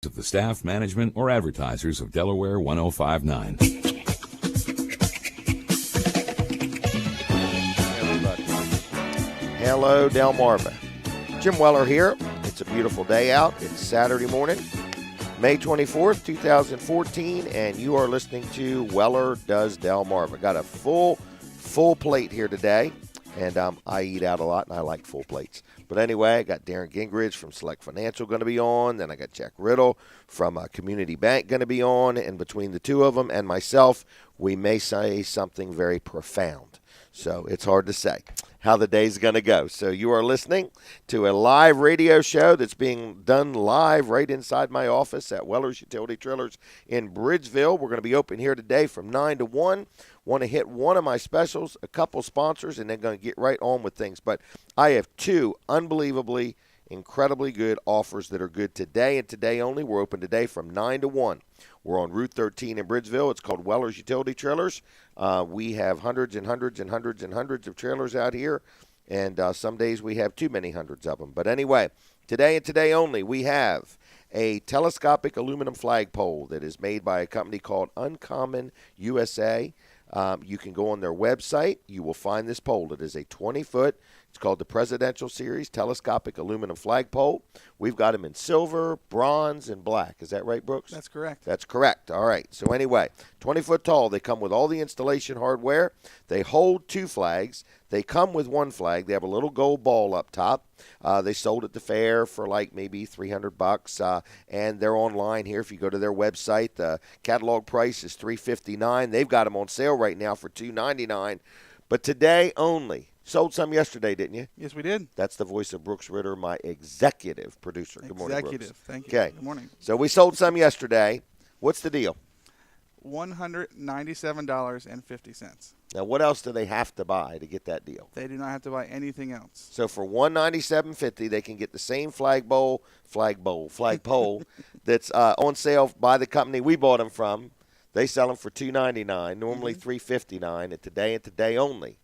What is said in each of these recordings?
of the staff, management, or advertisers of Delaware 105.9. Hello, Delmarva. Jim Weller here. It's a beautiful day out. It's Saturday morning, May 24th, 2014, and you are listening to Weller Does Delmarva. Got a full plate here today, and I eat out a lot, and I like full plates. But anyway, I got Darren Gingrich from Select Financial going to be on. Then I got Jack Riddle from Community Bank going to be on. And between the two of them and myself, we may say something very profound. So it's hard to say how the day's going to go. So you are listening to a live radio show that's being done live right inside my office at Weller's Utility Trailers in Bridgeville. We're going to be open here today from 9 to 1. Want to hit one of my specials, a couple sponsors, and then going to get right on with things. But I have two unbelievably, incredibly good offers that are good today and today only. We're open today from 9 to 1. We're on Route 13 in Bridgeville. It's called Weller's Utility Trailers. We have hundreds and hundreds and hundreds and hundreds of trailers out here, and some days we have too many hundreds of them. But anyway, today and today only, we have a telescopic aluminum flagpole that is made by a company called Uncommon USA. You can go on their website. You will find this pole. It is a 20-foot. It's called the Presidential Series Telescopic Aluminum Flagpole. We've got them in silver, bronze, and black. Is that right, Brooks? That's correct. That's correct. All right. So anyway, 20-foot tall. They come with all the installation hardware. They hold two flags. They come with one flag. They have a little gold ball up top. They sold at the fair for like maybe $300, and they're online here. If you go to their website, the catalog price is $359. They've got them on sale right now for $299, but today only. Sold some yesterday, didn't you? Yes, we did. That's the voice of Brooks Ritter, my executive producer. Good morning, Brooks. Executive. Thank you. Okay. Good morning. So we sold some yesterday. What's the deal? $197.50. Now, what else do they have to buy to get that deal? They do not have to buy anything else. So for $197.50, they can get the same flagpole that's on sale by the company we bought them from. They sell them for $299, normally $359, and today and today only,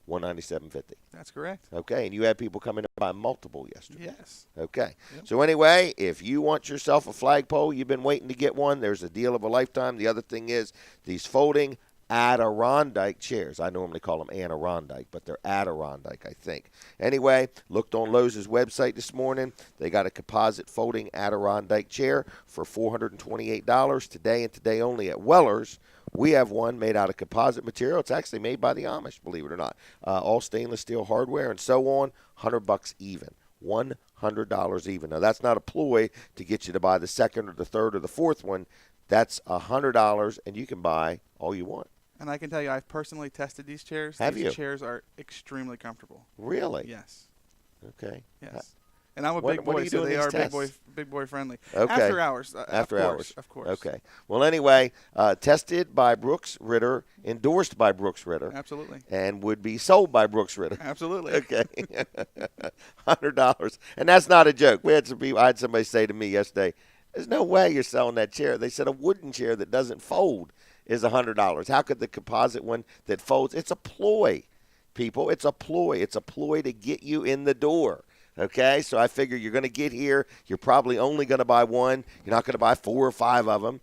$197.50. That's correct. Okay, and you had people come in and buy multiple yesterday. Yes. Okay. Yep. So anyway, if you want yourself a flagpole, you've been waiting to get one, there's a deal of a lifetime. The other thing is these folding Adirondack chairs. I normally call them Adirondack, but they're Adirondack, I think. Anyway, looked on Lowe's website this morning. They got a composite folding Adirondack chair for $428 today and today only at Weller's. We have one made out of composite material. It's actually made by the Amish, believe it or not. All stainless steel hardware and so on. $100 even. $100 even. Now, that's not a ploy to get you to buy the second or the third or the fourth one. That's $100, and you can buy all you want. And I can tell you, I've personally tested these chairs. Have these you? chairs are extremely comfortable. Really? Yes. Okay. Yes. And I'm a What big are boy, you so doing they these are tests? big boy friendly. Okay. After hours. After hours. Of course. Okay. Well, anyway, tested by Brooks Ritter, endorsed by Brooks Ritter. Absolutely. And would be sold by Brooks Ritter. Absolutely. Okay. $100. And that's not a joke. I had somebody say to me yesterday, there's no way you're selling that chair. They said a wooden chair that doesn't fold is $100. How could the composite one that folds? It's a ploy, people. It's a ploy. It's a ploy to get you in the door. Okay, so I figure you're going to get here. You're probably only going to buy one. You're not going to buy 4 or 5 of them,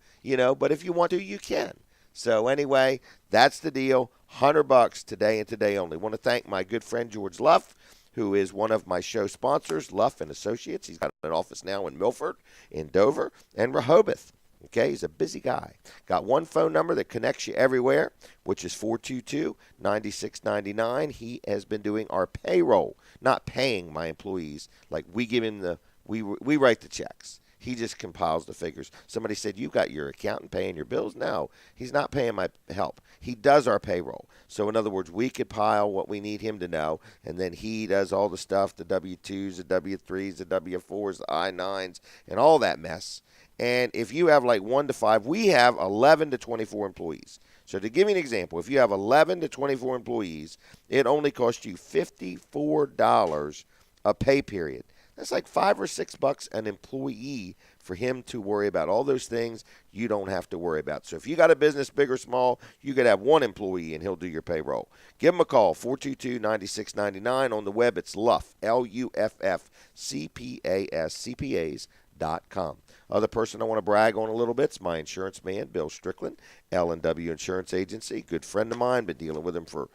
but if you want to, you can. So anyway, that's the deal. $100 today and today only. Want to thank my good friend George Luff, who is one of my show sponsors, Luff and Associates. He's got an office now in Milford, in Dover, and Rehoboth. Okay, he's a busy guy. Got one phone number that connects you everywhere, which is 422-9699. He has been doing our payroll, not paying my employees. Like we give him we write the checks. He just compiles the figures. Somebody said, you got your accountant paying your bills? No, he's not paying my help. He does our payroll. So in other words, we compile what we need him to know, and then he does all the stuff, the W-2s, the W-3s, the W-4s, the I-9s, and all that mess. And if you have like 1 to 5, we have 11 to 24 employees. So to give you an example, if you have 11 to 24 employees, it only costs you $54 a pay period. That's like $5 or $6 an employee for him to worry about. All those things you don't have to worry about. So if you got a business, big or small, you could have one employee and he'll do your payroll. Give him a call, 422-9699. On the web, it's Luff, Luff, CPAS, CPAs.com. Other person I want to brag on a little bit is my insurance man, Bill Strickland, L&W Insurance Agency. Good friend of mine. Been dealing with him for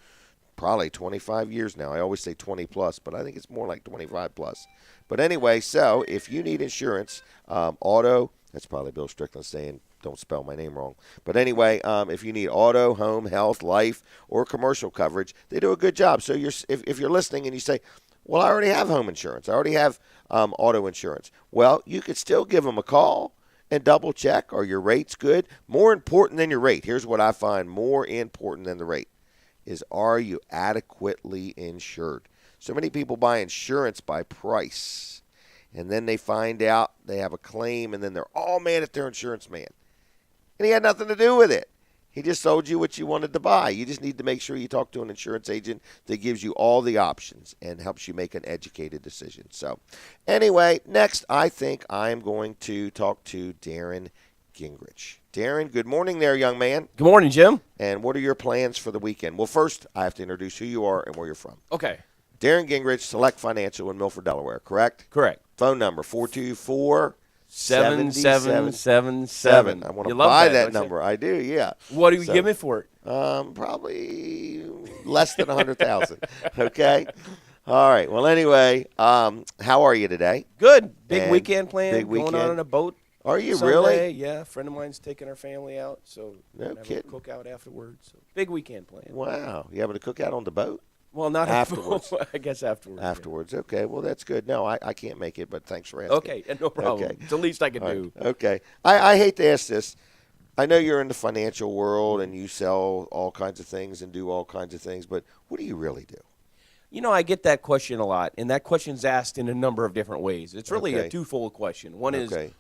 probably 25 years now. I always say 20 plus, but I think it's more like 25 plus. But anyway, so if you need insurance, auto, that's probably Bill Strickland saying, don't spell my name wrong. But anyway, if you need auto, home, health, life, or commercial coverage, they do a good job. So if you're listening and you say, well, I already have home insurance, I already have auto insurance, well, you could still give them a call and double check, are your rates good? More important than your rate, here's what I find more important than the rate, is are you adequately insured? So many people buy insurance by price, and then they find out they have a claim, and then they're all mad at their insurance man. And he had nothing to do with it. He just sold you what you wanted to buy. You just need to make sure you talk to an insurance agent that gives you all the options and helps you make an educated decision. So anyway, next I think I'm going to talk to Darren Gingrich. Darren, good morning there, young man. Good morning, Jim. And what are your plans for the weekend? Well, first, I have to introduce who you are and where you're from. Okay. Darren Gingrich, Select Financial in Milford, Delaware, correct? Correct. Phone number, 424 7777. I want to buy that number. I do, yeah. What do you give me for it? Probably less than 100,000. Okay. All right. Well, anyway, how are you today? Good. Big And weekend plan. big Going weekend. on in a boat. Are you Sunday. really? Yeah. A friend of mine's taking our family out, so No have kidding. a cookout afterwards. So big weekend plan. Wow. You having a cookout on the boat? Well, not Afterwards. I guess afterwards. yeah. Afterwards. Okay. Well, that's good. No, I can't make it, but thanks for asking. Okay. No problem. Okay. It's the least I can All do. right. Okay. I hate to ask this. I know you're in the financial world and you sell all kinds of things and do all kinds of things, but what do you really do? You know, I get that question a lot, and that question's asked in a number of different ways. It's really Okay. a twofold question. One is, Okay.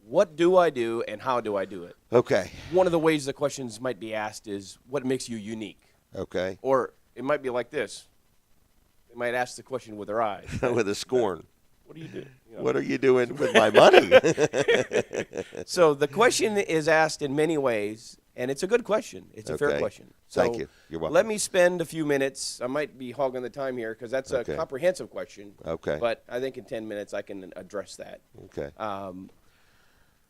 what do I do and how do I do it? Okay. One of the ways the questions might be asked is, what makes you unique? Okay. Or it might be like this. They might ask the question with their eyes. With a scorn. What do you do? You know. What are you doing with my money? So the question is asked in many ways, and it's a good question. It's a fair Okay. question. So Thank you. You're welcome. let me spend a few minutes. I might be hogging the time here because that's Okay. a comprehensive question. Okay. But I think in 10 minutes I can address that. Okay.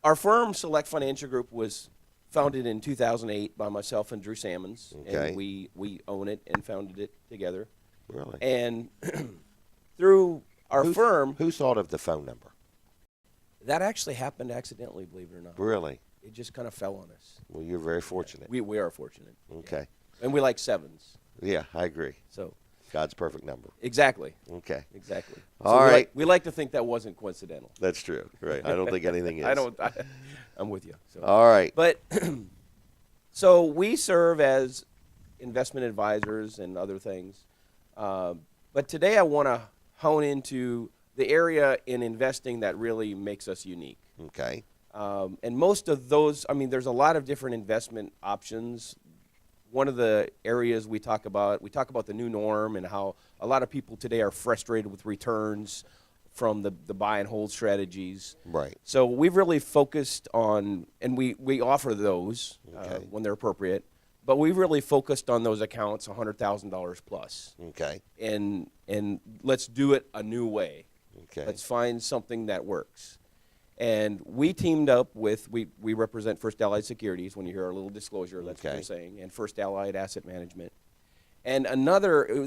Our firm, Select Financial Group, was founded in 2008 by myself and Drew Sammons. Okay. And we own it and founded it together. Really? And through our firm, Who thought of the phone number? that actually happened accidentally, believe it or not. Really? It just kind of fell on us. Well, you're very fortunate. We are fortunate. Okay. And we like sevens. Yeah, I agree. So God's perfect number. exactly. Okay. Exactly. All we right. Like, we like to think that wasn't coincidental. That's true. Right. I don't think anything is. I'm with you. So. All right. But so we serve as investment advisors and other things. But today I want to hone into the area in investing that really makes us unique. Okay. And most of those, I mean, there's a lot of different investment options. One of the areas we talk about the new norm and how a lot of people today are frustrated with returns from the buy and hold strategies. Right. So we've really focused on, and we offer those Okay. when they're appropriate, but we've really focused on those accounts $100,000 plus. Okay. And let's do it a new way. Okay. Let's find something that works. And we teamed up with, we represent First Allied Securities. When you hear our little disclosure, that's what Okay. I'm saying, and First Allied Asset Management. And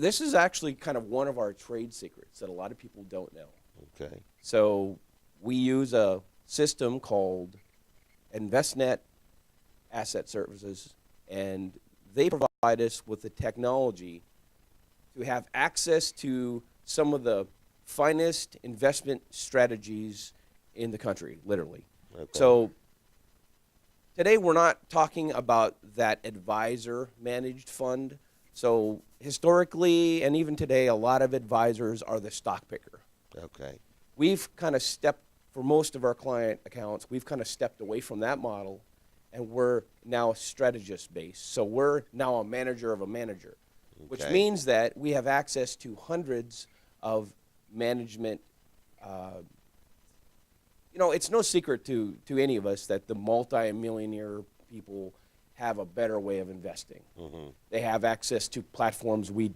this is actually kind of one of our trade secrets that a lot of people don't know. Okay. So we use a system called InvestNet Asset Services, and they provide us with the technology to have access to some of the finest investment strategies in the country, literally. Okay. So today we're not talking about that advisor-managed fund. So historically, and even today, a lot of advisors are the stock picker. Okay. We've kind of stepped, for most of our client accounts, we've kind of stepped away from that model, and we're now strategist-based. So we're now a manager of a manager, which Okay. means that we have access to hundreds of management. It's no secret to any of us that the multi-millionaire people have a better way of investing. Mm-hmm. They have access to platforms we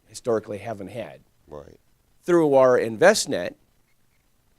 historically haven't had. Right. Through our InvestNet,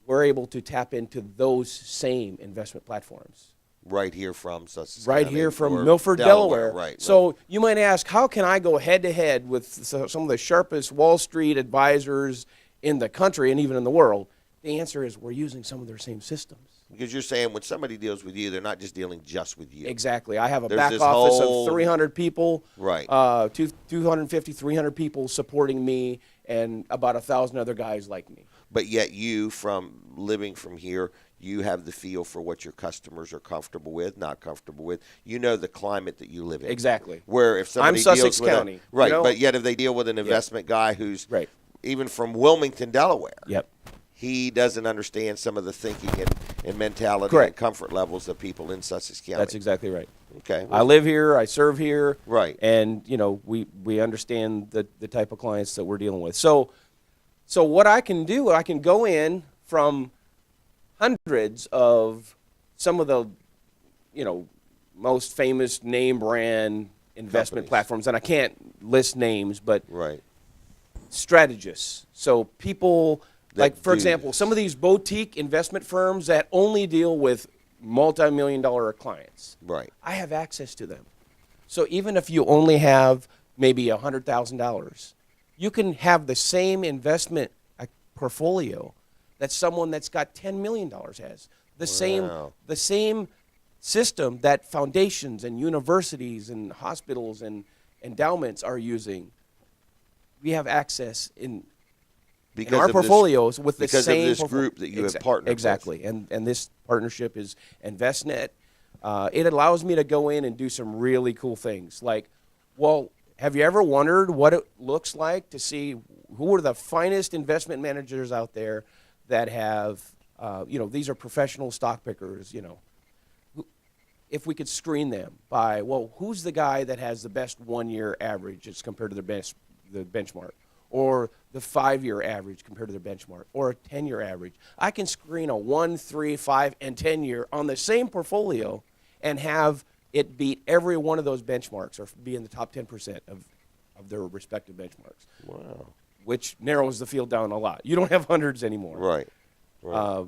we're able to tap into those same investment platforms. Right here from Sussex Right County here from or Milford, Delaware. Right. So you might ask, how can I go head to head with some of the sharpest Wall Street advisors in the country and even in the world? The answer is we're using some of their same systems. Because you're saying when somebody deals with you, they're not just dealing just with you. Exactly. I have a There's back this office whole- of 300 people, Right. 250, 300 people supporting me, and about 1,000 other guys like me. But yet you, from living from here, you have the feel for what your customers are comfortable with, not comfortable with. You know the climate that you live in. Exactly. Where if somebody I'm Sussex deals with County, right, you know? but yet if they deal with an investment guy who's Right. even from Wilmington, Delaware, Yep. he doesn't understand some of the thinking and mentality Correct. and comfort levels of people in Sussex County. That's exactly right. Okay. I live here, I serve here, Right. and we understand the type of clients that we're dealing with. So what I can do, I can go in from hundreds of some of the most famous name brand investment Companies. platforms, and I can't list names, but Right. strategists. So people That like, for do example, this. some of these boutique investment firms that only deal with multi-million-dollar clients. Right. I have access to them. So even if you only have maybe $100,000, you can have the same investment portfolio that someone that's got $10 million has. Wow. The same system that foundations and universities and hospitals and endowments are using. We have access in our of this- portfolios with the because same of this group that you have partnered exactly. And this partnership is InvestNet. It allows me to go in and do some really cool things. Like, well, have you ever wondered what it looks like to see who are the finest investment managers out there that have, these are professional stock pickers, if we could screen them by, well, who's the guy that has the best 1-year average as compared to the benchmark, or the 5-year average compared to their benchmark, or a 10-year average. I can screen a 1, 3, 5, and 10-year on the same portfolio and have it beat every one of those benchmarks or be in the top 10% of their respective benchmarks. Wow. Which narrows the field down a lot. You don't have hundreds anymore. Right. Right.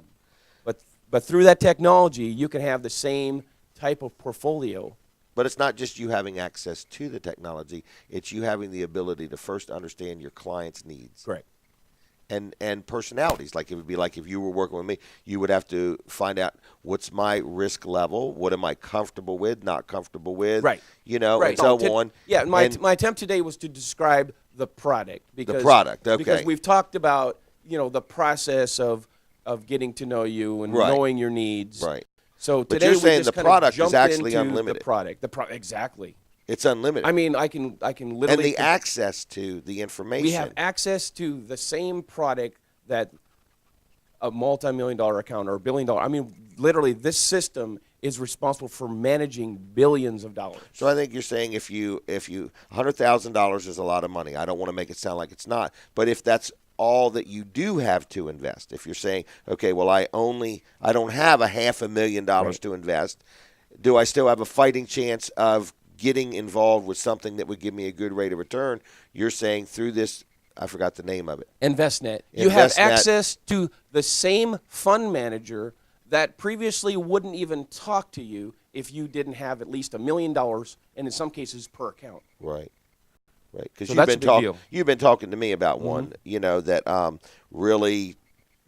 But through that technology, you can have the same type of portfolio. But it's not just you having access to the technology, it's you having the ability to first understand your client's needs. Correct. And personalities. Like it would be like if you were working with me, you would have to find out what's my risk level, what am I comfortable with, not comfortable with, Right. And so on. Yeah, my And- attempt today was to describe the product. Because, product, okay. Because we've talked about, the process of getting to know you and Right. knowing your needs. Right. So But today you're we saying just the kind of product is jumped actually into unlimited. The product. Exactly. It's unlimited. I mean, I can literally. and the access to the information. We have access to the same product that a multi-million-dollar account or $1 billion. I mean, literally, this system is responsible for managing billions of dollars. So I think you're saying if you $100,000 is a lot of money. I don't want to make it sound like it's not, but if that's all that you do have to invest, if you're saying, okay, well, I don't have $500,000 Right. to invest, do I still have a fighting chance of getting involved with something that would give me a good rate of return? You're saying through this, I forgot the name of it. InvestNet. You have InvestNet. access to the same fund manager that previously wouldn't even talk to you if you didn't have at least $1 million, and in some cases per account. Right. Right. Because So that's a big deal. you've been talking to me about one, that really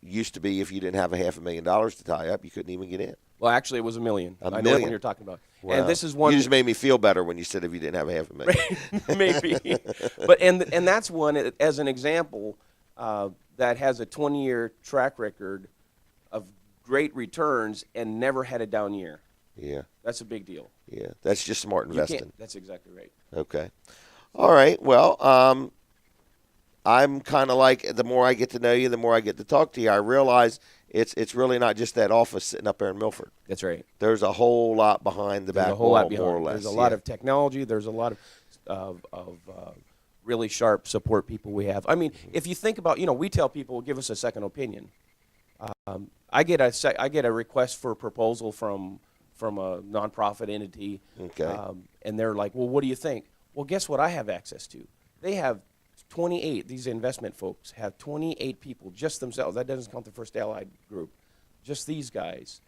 used to be if you didn't have $500,000 to tie up, you couldn't even get in. Well, actually, it was $1 million. $1 I know the million. one you're talking about. Wow. And this is one. You just made me feel better when you said if you didn't have $500,000. Maybe. But and that's one as an example that has a 20-year track record of great returns and never had a down year. Yeah. That's a big deal. Yeah. That's just smart You investing. can't- That's exactly right. Okay. All right. Well, I'm kind of like the more I get to know you, the more I get to talk to you, I realize it's really not just that office sitting up there in Milford. That's right. There's a whole lot behind the There's back a whole wall, lot behind. more or less. There's a lot of technology. There's a lot of really sharp support people we have. I mean, if you think about, we tell people, give us a second opinion. I get a request for a proposal from a nonprofit entity, Okay. and they're like, well, what do you think? Well, guess what I have access to? They have 28, these investment folks have 28 people, just themselves. That doesn't count the First Allied group. Just these guys.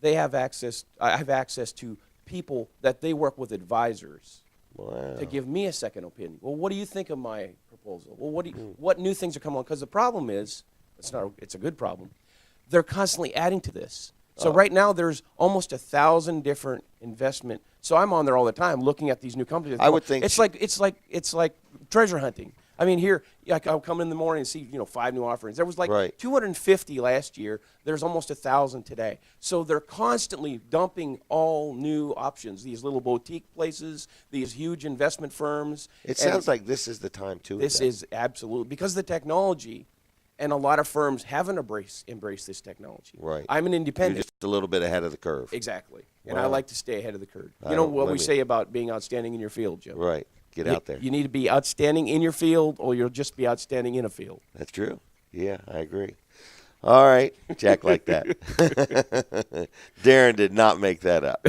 They have access, I have access to people that they work with advisors to give me a second opinion. Well, what do you think of my proposal? Well, what new things are coming on? Because the problem is, it's a good problem. They're constantly adding to this. So right now there's almost 1,000 different investment. So I'm on there all the time looking at these new companies. I would think it's like treasure hunting. I mean, here I'll come in the morning and see 5 new offerings. There was like 250 last year. There's almost 1,000 today. So they're constantly dumping all new options. These little boutique places, these huge investment firms. It sounds like this is the time to This is absolutely because the technology. And a lot of firms haven't embraced this technology. Right. I'm an independent. You're just a little bit ahead of the curve. Exactly. And Wow. I like to stay ahead of the curve. You know what we say about being outstanding in your field, Joe? Right. Get out there. You need to be outstanding in your field or you'll just be outstanding in a field. That's true. Yeah, I agree. All right. Jack like that. Darren did not make that up.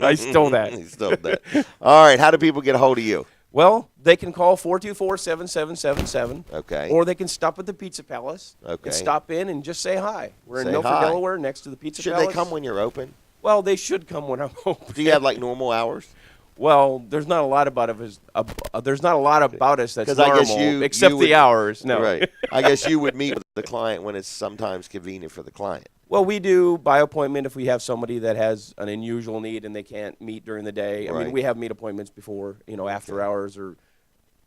I stole that. He stole that. All right. How do people get a hold of you? Well, they can call 424-7777. Okay. Or they can stop at the Pizza Palace. Okay. And stop in and just say hi. We're Say in Milford, hi. Delaware, next to the Pizza Palace. Should they come when you're open? Well, they should come when I'm open. Do you have like normal hours? Well, there's not a lot about us. There's not a lot about us that's 'Cause normal, I guess you except would- the hours. No, Right. I guess you would meet with the client when it's sometimes convenient for the client. Well, we do by appointment if we have somebody that has an unusual need and they can't meet during the day. I Right. mean, we have meet appointments before, after hours, or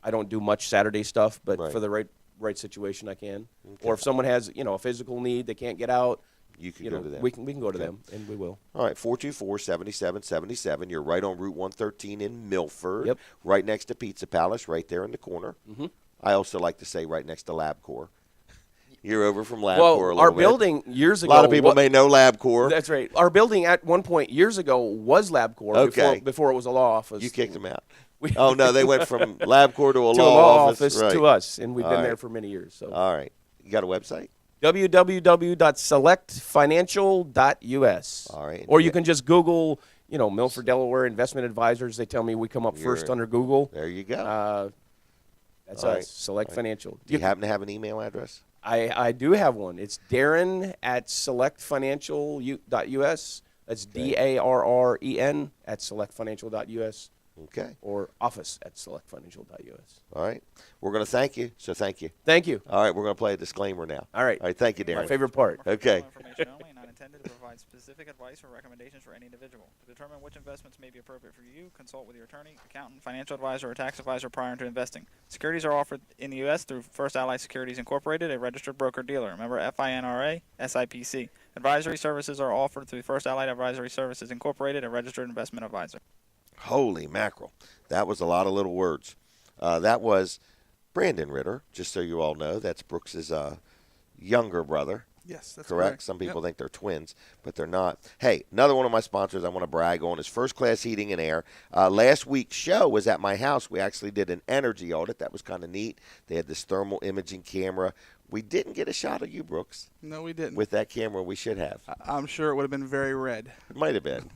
I don't do much Saturday stuff, but Right. for the right situation, I can. Or if someone has, a physical need, they can't get out. You can go to them. We can go to them, and we will. All right, 424-7777. You're right on Route 113 in Milford. Yep. Right next to Pizza Palace, right there in the corner. Mm-hmm. I also like to say right next to LabCorp. You're over from LabCorp a little our bit. building years ago. A lot of people may know LabCorp. That's right. Our building at one point years ago was LabCorp. Okay. Before it was a law office. You kicked them out. Oh, no, they went from LabCorp to a to law office. Right. to us, and we've All been right. there for many years. So. All right. You got a website? www.selectfinancial.us. All right. Or you can just Google, Milford, Delaware Investment Advisors. They tell me we come up first under Google. There you go. That's All us, right. Select Financial. Do you happen to have an email address? I do have one. It's Darren at selectfinancial.us. That's DARREN at selectfinancial.us. Okay. Or office at selectfinancial.us. All right. We're going to thank you, so thank you. Thank you. All right, we're going to play a disclaimer now. All right. All right, thank you, Darren. My favorite part. Okay. Information only, not intended to provide specific advice or recommendations for any individual. To determine which investments may be appropriate for you, consult with your attorney, accountant, financial advisor, or tax advisor prior to investing. Securities are offered in the U.S. through First Allied Securities Incorporated, a registered broker-dealer. Member FINRA, SIPC. Advisory services are offered through First Allied Advisory Services Incorporated, a registered investment advisor. Holy mackerel. That was a lot of little words. That was Brandon Ritter, just so you all know. That's Brooks's younger brother. Yes, that's Correct. Some people think they're twins, but they're not. Hey, another one of my sponsors I want to brag on is First Class Heating and Air. Last week's show was at my house. We actually did an energy audit. That was kind of neat. They had this thermal imaging camera. We didn't get a shot of you, Brooks. No, we didn't. With that camera, we should have. I'm sure it would have been very red. It might have been.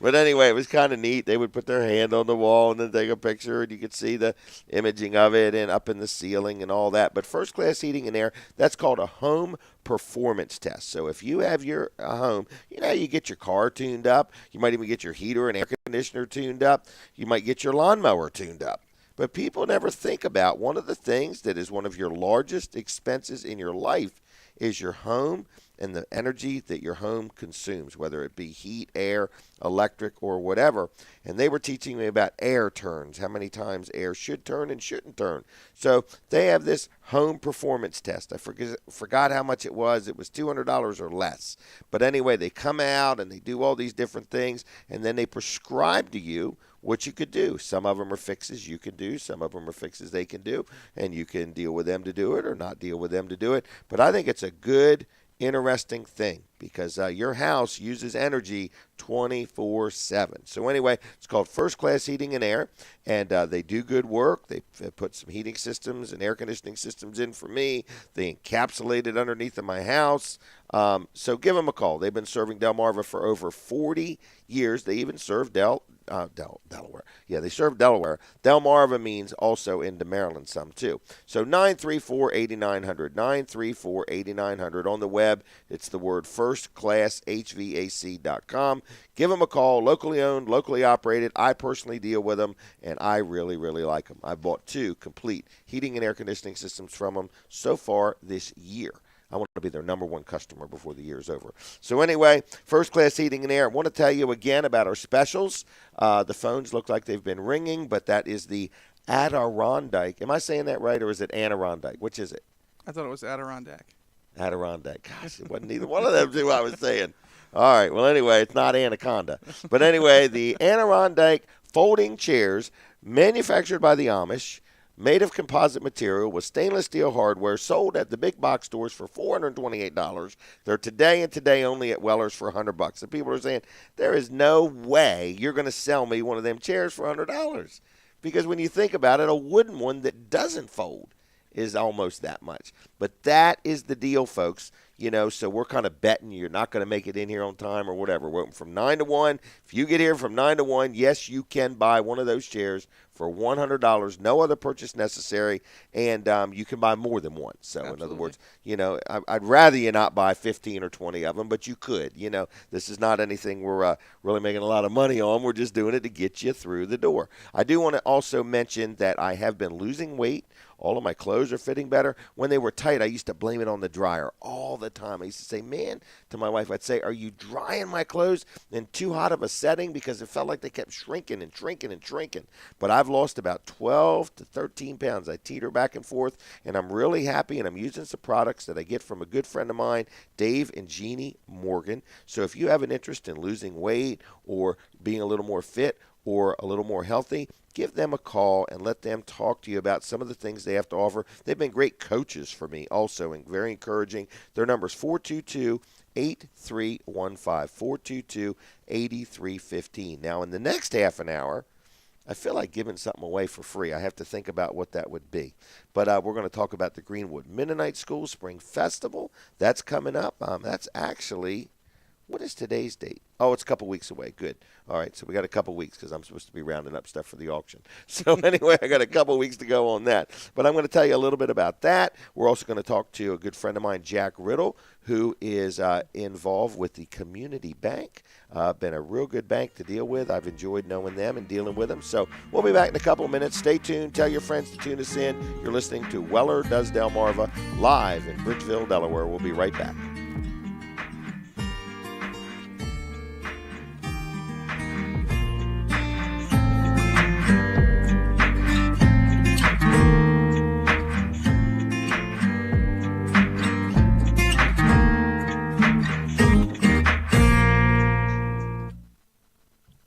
But anyway, it was kind of neat. They would put their hand on the wall and then take a picture, and you could see the imaging of it and up in the ceiling and all that. But First Class Heating and Air, that's called a home performance test. So if you have your home, you get your car tuned up. You might even get your heater and air conditioner tuned up. You might get your lawnmower tuned up. But people never think about one of the things that is one of your largest expenses in your life is your home and the energy that your home consumes, whether it be heat, air, electric, or whatever. And they were teaching me about air turns, how many times air should turn and shouldn't turn. So they have this home performance test. I forgot how much it was. It was $200 or less. But anyway, they come out and they do all these different things, and then they prescribe to you what you could do. Some of them are fixes you can do. Some of them are fixes they can do, and you can deal with them to do it or not deal with them to do it. But I think it's a good, interesting thing because your house uses energy 24/7. So anyway, it's called First Class Heating and Air, and they do good work. They put some heating systems and air conditioning systems in for me. They encapsulate it underneath of my house. So give them a call. They've been serving Delmarva for over 40 years. They even serve Delaware. Yeah, they serve Delaware. Delmarva means also into Maryland some too. So 934-8900, 934-8900. On the web, it's the word firstclasshvac.com. Give them a call. Locally owned, locally operated. I personally deal with them, and I really, really like them. I've bought 2 complete heating and air conditioning systems from them so far this year. I want to be their number 1 customer before the year is over. So anyway, First Class Heating and Air. I want to tell you again about our specials. The phones look like they've been ringing, but that is the Adirondack. Am I saying that right, or is it Adirondack? Which is it? I thought it was Adirondack. Adirondack. Gosh, it wasn't either one of them two I was saying. All right. Well, anyway, it's not Anaconda. But anyway, the Adirondack folding chairs manufactured by the Amish, made of composite material with stainless steel hardware, sold at the big box stores for $428. They're today and today only at Weller's for $100. And people are saying, there is no way you're going to sell me one of them chairs for $100. Because when you think about it, a wooden one that doesn't fold is almost that much. But that is the deal, folks. You know, so we're kind of betting you're not going to make it in here on time or whatever. We're open from 9 to 1. If you get here from 9 to 1, yes, you can buy one of those chairs for $100. No other purchase necessary, and you can buy more than one. So, Absolutely. in other words, you know, I'd rather you not buy 15 or 20 of them, but you could. You know, this is not anything we're really making a lot of money on. We're just doing it to get you through the door. I do want to also mention that I have been losing weight. All of my clothes are fitting better. When they were tight, I used to blame it on the dryer all the time. I used to say, man, to my wife, I'd say, are you drying my clothes in too hot of a setting? Because it felt like they kept shrinking and shrinking and shrinking. But I've lost about 12 to 13 pounds. I teeter back and forth, and I'm really happy, and I'm using some products that I get from a good friend of mine, Dave and Jeannie Morgan. So if you have an interest in losing weight or being a little more fit or a little more healthy, give them a call and let them talk to you about some of the things they have to offer. They've been great coaches for me also and very encouraging. Their number is 422-8315, 422-8315. Now, in the next half an hour, I feel like giving something away for free. I have to think about what that would be. But we're going to talk about the Greenwood Mennonite School Spring Festival. That's coming up. That's actually, what is today's date? Oh, it's a couple weeks away. Good. All right, so we got a couple weeks because I'm supposed to be rounding up stuff for the auction. So anyway, I got a couple weeks to go on that. But I'm going to tell you a little bit about that. We're also going to talk to a good friend of mine, Jack Riddle, who is involved with the Community Bank. Been a real good bank to deal with. I've enjoyed knowing them and dealing with them. So we'll be back in a couple of minutes. Stay tuned. Tell your friends to tune us in. You're listening to Weller Does Delmarva live in Bridgeville, Delaware. We'll be right back.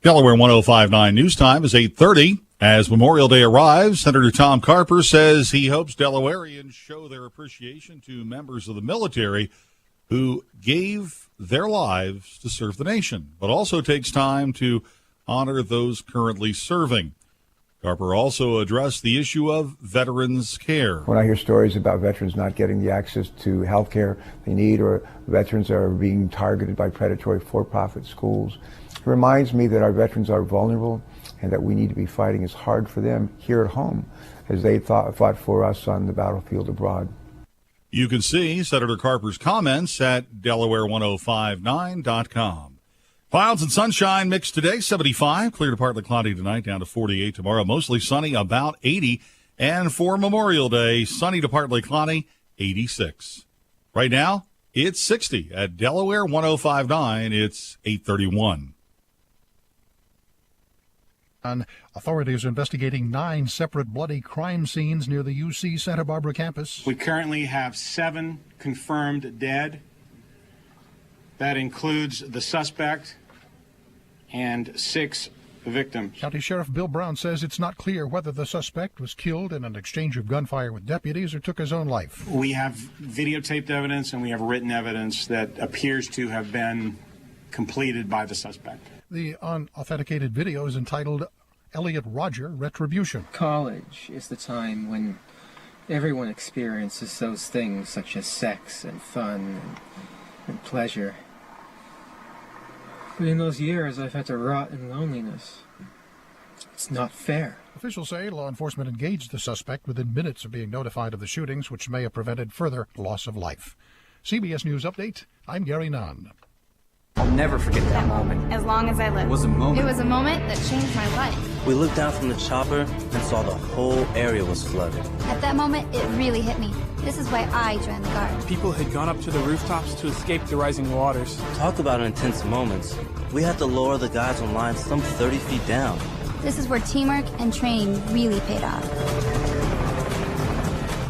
Delaware 105.9 News Time is 8:30. As Memorial Day arrives, Senator Tom Carper says he hopes Delawareans show their appreciation to members of the military who gave their lives to serve the nation, but also takes time to honor those currently serving. Carper also addressed the issue of veterans' care. When I hear stories about veterans not getting the access to health care they need, or veterans are being targeted by predatory for-profit schools, it reminds me that our veterans are vulnerable and that we need to be fighting as hard for them here at home as they fought for us on the battlefield abroad. You can see Senator Carper's comments at Delaware1059.com. Clouds and sunshine mixed today, 75. Clear to partly cloudy tonight, down to 48 tomorrow. Mostly sunny, about 80. And for Memorial Day, sunny to partly cloudy, 86. Right now, it's 60 at Delaware 105.9. It's 8:31. Authorities are investigating 9 separate bloody crime scenes near the UC Santa Barbara campus. We currently have 7 confirmed dead. That includes the suspect and 6 victims. County Sheriff Bill Brown says it's not clear whether the suspect was killed in an exchange of gunfire with deputies or took his own life. We have videotaped evidence and we have written evidence that appears to have been completed by the suspect. The unauthenticated video is entitled Elliot Roger Retribution. College is the time when everyone experiences those things such as sex and fun and pleasure. But in those years, I've had to rot in loneliness. It's not fair. Officials say law enforcement engaged the suspect within minutes of being notified of the shootings, which may have prevented further loss of life. CBS News Update, I'm Gary Nunn. I'll never forget that moment. As long as I live. It was a moment. It was a moment that changed my life. We looked down from the chopper and saw the whole area was flooded. At that moment, it really hit me. This is why I joined the Guard. People had gone up to the rooftops to escape the rising waters. Talk about intense moments. We had to lower the guys on line some 30 feet down. This is where teamwork and training really paid off.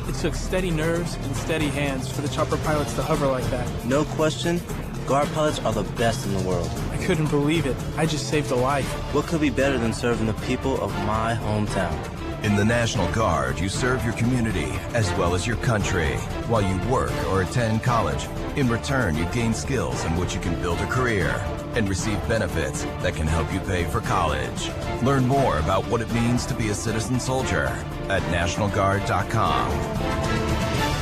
It took steady nerves and steady hands for the chopper pilots to hover like that. No question, Guard pilots are the best in the world. I couldn't believe it. I just saved a life. What could be better than serving the people of my hometown? In the National Guard, you serve your community as well as your country while you work or attend college. In return, you gain skills in which you can build a career and receive benefits that can help you pay for college. Learn more about what it means to be a citizen soldier at NationalGuard.com.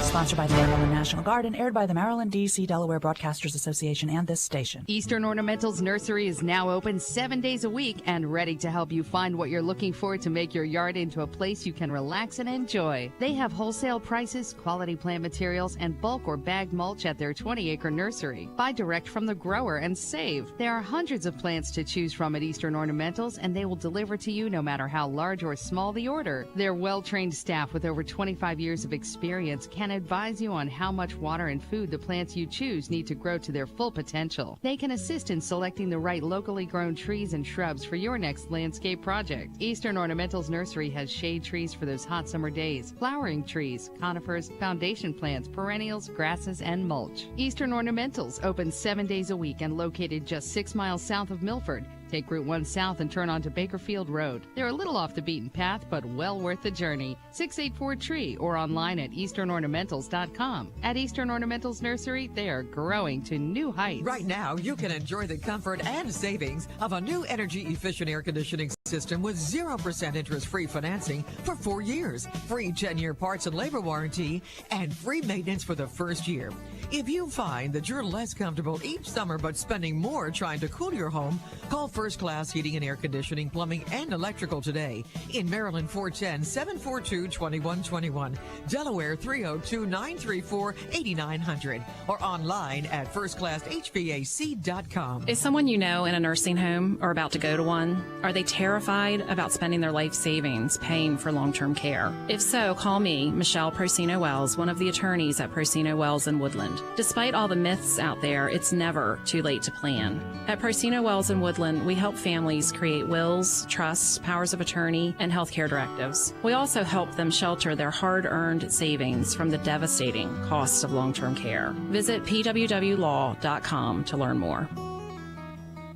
Sponsored by the Maryland National Guard and aired by the Maryland, D.C. Delaware Broadcasters Association and this station. Eastern Ornamentals Nursery is now open 7 days a week and ready to help you find what you're looking for to make your yard into a place you can relax and enjoy. They have wholesale prices, quality plant materials, and bulk or bagged mulch at their 20-acre nursery. Buy direct from the grower and save. There are hundreds of plants to choose from at Eastern Ornamentals, and they will deliver to you no matter how large or small the order. Their well-trained staff with over 25 years of experience can advise you on how much water and food the plants you choose need to grow to their full potential. They can assist in selecting the right locally grown trees and shrubs for your next landscape project. Eastern Ornamentals Nursery has shade trees for those hot summer days, flowering trees, conifers, foundation plants, perennials, grasses, and mulch. Eastern Ornamentals open 7 days a week and located just 6 miles south of Milford. Take Route 1 south and turn onto Bakerfield Road. They're a little off the beaten path, but well worth the journey. 684-TREE or online at easternornamentals.com. At Eastern Ornamentals Nursery, they are growing to new heights. Right now, you can enjoy the comfort and savings of a new energy-efficient air conditioning system with 0% interest-free financing for 4 years, free 10-year parts and labor warranty, and free maintenance for the first year. If you find that you're less comfortable each summer but spending more trying to cool your home, call First Class Heating and Air Conditioning, Plumbing, and Electrical today. In Maryland, 410-742-2121. Delaware, 302-934-8900. Or online at firstclasshvac.com. Is someone you know in a nursing home or about to go to one? Are they terrified about spending their life savings paying for long-term care? If so, call me, Michelle Procino-Wells, one of the attorneys at Procino-Wells in Woodland. Despite all the myths out there, it's never too late to plan. At Procino-Wells in Woodland, we help families create wills, trusts, powers of attorney, and healthcare directives. We also help them shelter their hard-earned savings from the devastating costs of long-term care. Visit pwwlaw.com to learn more.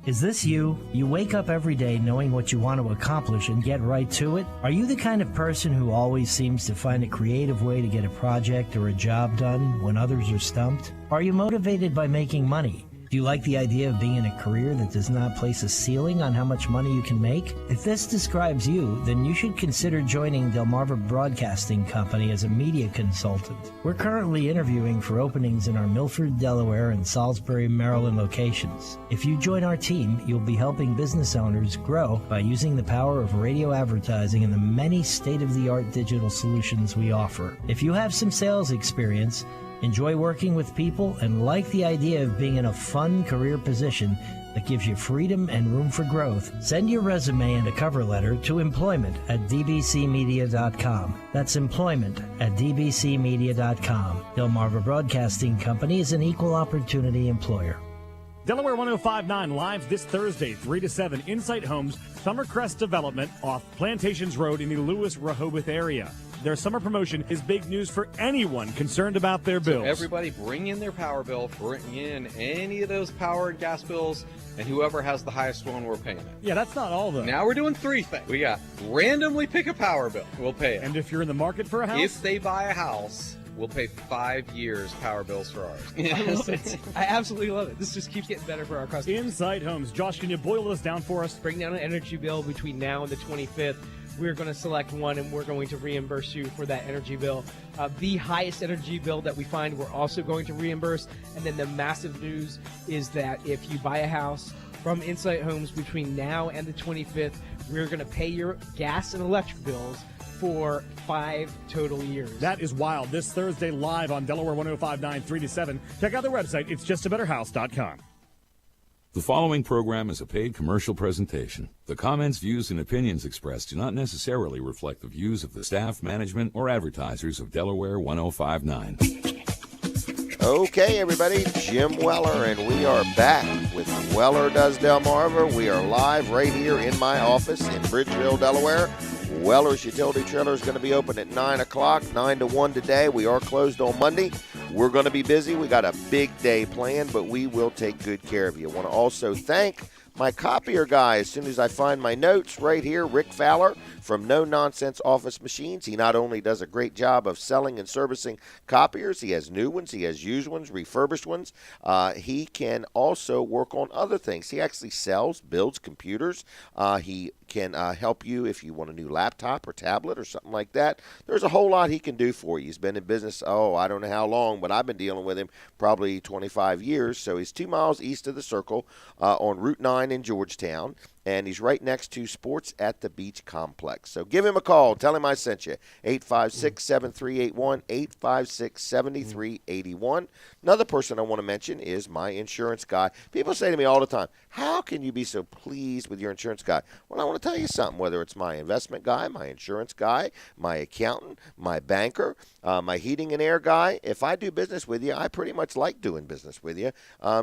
Is this you? You wake up every day knowing what you want to accomplish and get right to it? Are you the kind of person who always seems to find a creative way to get a project or a job done when others are stumped? Are you motivated by making money? Do you like the idea of being in a career that does not place a ceiling on how much money you can make? If this describes you, then you should consider joining Delmarva Broadcasting Company as a media consultant. We're currently interviewing for openings in our Milford, Delaware, and Salisbury, Maryland locations. If you join our team, you'll be helping business owners grow by using the power of radio advertising and the many state-of-the-art digital solutions we offer. If you have some sales experience, enjoy working with people, and like the idea of being in a fun career position that gives you freedom and room for growth, send your resume and a cover letter to employment@dbcmedia.com. That's employment@dbcmedia.com. Delmarva Broadcasting Company is an equal opportunity employer. Delaware 105.9 live this Thursday, 3 to 7, Insight Homes, Summercrest Development off Plantations Road in the Lewis-Rehoboth area. Their summer promotion is big news for anyone concerned about their bills. So everybody bring in their power bill, bring in any of those power and gas bills, and whoever has the highest one, we're paying it. Yeah, that's not all, though. Now we're doing 3 things. We got randomly pick a power bill, we'll pay it. And if you're in the market for a house? If they buy a house, we'll pay 5 years power bills for ours. Yes, I absolutely love it. This just keeps getting better for our customers. Insight Homes. Josh, can you boil this down for us? Bring down an energy bill between now and the 25th we're going to select one and we're going to reimburse you for that energy bill. The highest energy bill that we find, we're also going to reimburse. And then the massive news is that if you buy a house from Insight Homes between now and the 25th, we're going to pay your gas and electric bills for 5 total years. That is wild. This Thursday live on Delaware 105.9, 3 to 7. Check out their website. It's justabetterhouse.com. The following program is a paid commercial presentation. The comments, views, and opinions expressed do not necessarily reflect the views of the staff, management, or advertisers of Delaware 105.9. Okay, everybody, Jim Weller, and we are back with Weller Does Delmarva. We are live right here in my office in Bridgeville, Delaware. Weller's Utility Trailer is going to be open at 9 o'clock, 9 to 1 today. We are closed on Monday. We're going to be busy. We got a big day planned, but we will take good care of you. I want to also thank my copier guy. As soon as I find my notes right here, Rick Fowler from No Nonsense Office Machines. He not only does a great job of selling and servicing copiers, he has new ones, he has used ones, refurbished ones. He can also work on other things. He actually sells, builds computers. He can help you if you want a new laptop or tablet or something like that. There's a whole lot he can do for you. He's been in business, I don't know how long, but I've been dealing with him probably 25 years. So he's 2 miles east of the Circle on Route 9 in Georgetown. And he's right next to Sports at the Beach Complex. So give him a call. Tell him I sent you. 856-7381, 856-7381. Another person I want to mention is my insurance guy. People say to me all the time, how can you be so pleased with your insurance guy? Well, I want to tell you something, whether it's my investment guy, my insurance guy, my accountant, my banker, my heating and air guy. If I do business with you, I pretty much like doing business with you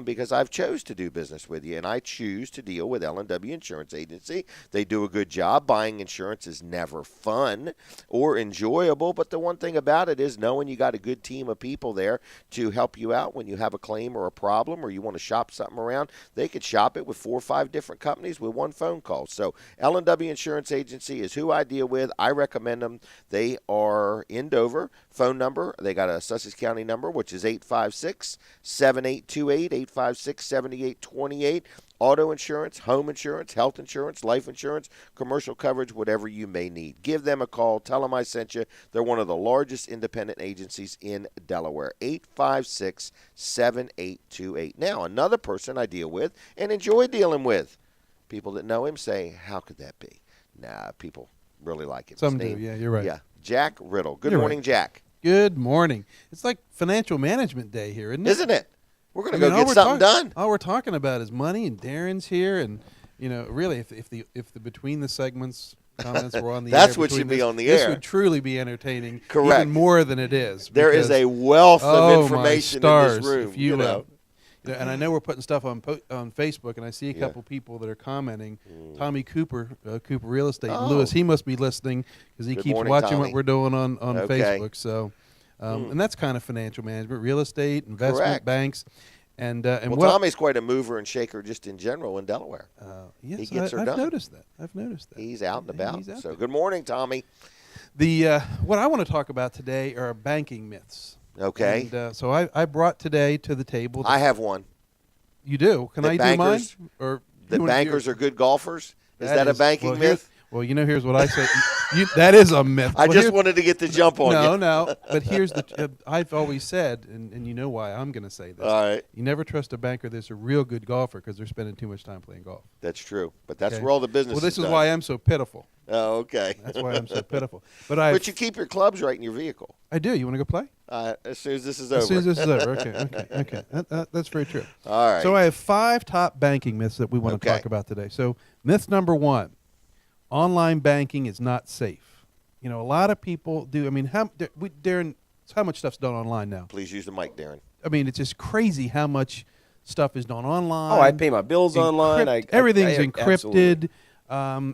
because I've chose to do business with you, and I choose to deal with L&W Insurance Agency. They do a good job. Buying insurance is never fun or enjoyable, but the one thing about it is knowing you got a good team of people there to help you out when you have a claim or a problem or you want to shop something around. They could shop it with 4 or 5 different companies with one phone call. So L&W Insurance Agency is who I deal with. I recommend them. They are in Dover. Phone number, they got a Sussex County number, which is 856-7828, 856-7828. Auto insurance, home insurance, health insurance, life insurance, commercial coverage, whatever you may need. Give them a call. Tell them I sent you. They're one of the largest independent agencies in Delaware. 856-7828. Now, another person I deal with and enjoy dealing with. People that know him say, how could that be? Nah, people really like him. Some do, yeah, you're right. Yeah, Jack Riddle. Good morning, right. Jack. Good morning. It's like financial management day here, isn't it? Isn't it? We're going to go get something done. All we're talking about is money, and Darren's here, and really, if the between the segments comments were on the that's air, what should be on the this air. would truly be entertaining. Correct. Even more than it is. There is a wealth of information in this room. If you know. And I know we're putting stuff on Facebook, and I see a couple people that are commenting. Tommy Cooper, Cooper Real Estate in Lewis, he must be listening because he keeps watching Tommy. what we're doing on Facebook. So, and that's kind of financial management, real estate, investment, banks. And Tommy's quite a mover and shaker just in general in Delaware. Yes, he gets her I've done. noticed that. He's out and about. So good morning, Tommy. What I want to talk about today are banking myths. Okay. And, so I brought today to the table. I have one. You do? Can I do mine? Or that bankers are good golfers? Is that a banking myth? Well, here's what I say. That is a myth. I just wanted to get the jump on you. No. But here's I've always said, and you know why I'm going to say this. All right. You never trust a banker that's a real good golfer because they're spending too much time playing golf. That's true. But that's where all the business is Well, this is done. why I'm so pitiful. Oh, okay. That's why I'm so pitiful. But you keep your clubs right in your vehicle. I do. You want to go play? As soon as this is over. As soon as this is over. Okay. That's very true. All right. So I have 5 top banking myths that we want to talk about today. So myth number 1, online banking is not safe. A lot of people do. I mean, Darren, how much stuff's done online now? Please use the mic, Darren. I mean, it's just crazy how much stuff is done online. Oh, I pay my bills online. Everything's encrypted. Absolutely.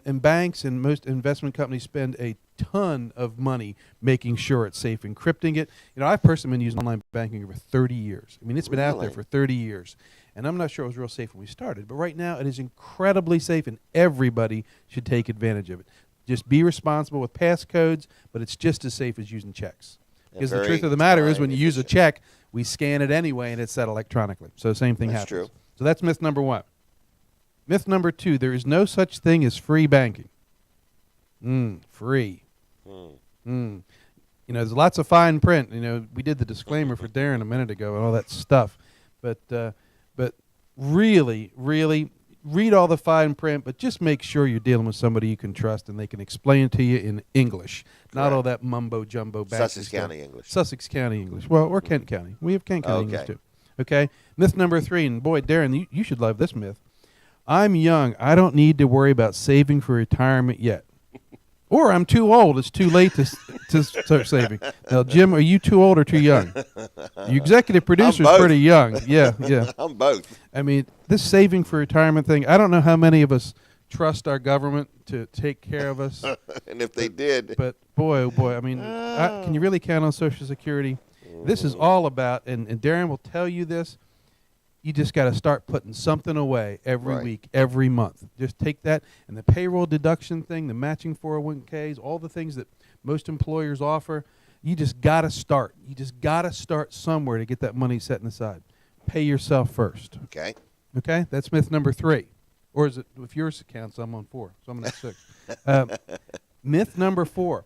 And banks and most investment companies spend a ton of money making sure it's safe, encrypting it. I've personally been using online banking for 30 years. I mean, it's been out there for 30 years. And I'm not sure it was real safe when we started. But right now, it is incredibly safe, and everybody should take advantage of it. Just be responsible with passcodes, but it's just as safe as using checks. Because the truth of the matter is when you use a check, we scan it anyway, and it's set electronically. So the same thing happens. True. So that's myth number 1. Myth number 2, there is no such thing as free banking. Free. You know, there's lots of fine print. You know, we did the disclaimer for Darren a minute ago and all that stuff. But really, really read all the fine print, but just make sure you're dealing with somebody you can trust and they can explain it to you in English, not all that mumbo-jumbo. Sussex County English. Sussex County English. Well, or Kent County. We have Kent County English, too. Okay? Myth number 3, and boy, Darren, you should love this myth. I'm young. I don't need to worry about saving for retirement yet. Or I'm too old. It's too late to start saving. Now, Jim, are you too old or too young? Your executive producer's pretty young. Yeah. I'm both. I mean, this saving for retirement thing, I don't know how many of us trust our government to take care of us. And if they did. But, boy, oh boy, I mean, can you really count on Social Security? This is all about, and Darren will tell you this, you just got to start putting something away every week, every month. Just take that, and the payroll deduction thing, the matching 401ks, all the things that most employers offer, you just got to start. You just got to start somewhere to get that money set aside. Pay yourself first. Okay. Okay? That's myth number 3. Or is it, if yours counts, I'm on 4, so I'm at 6. Myth number 4.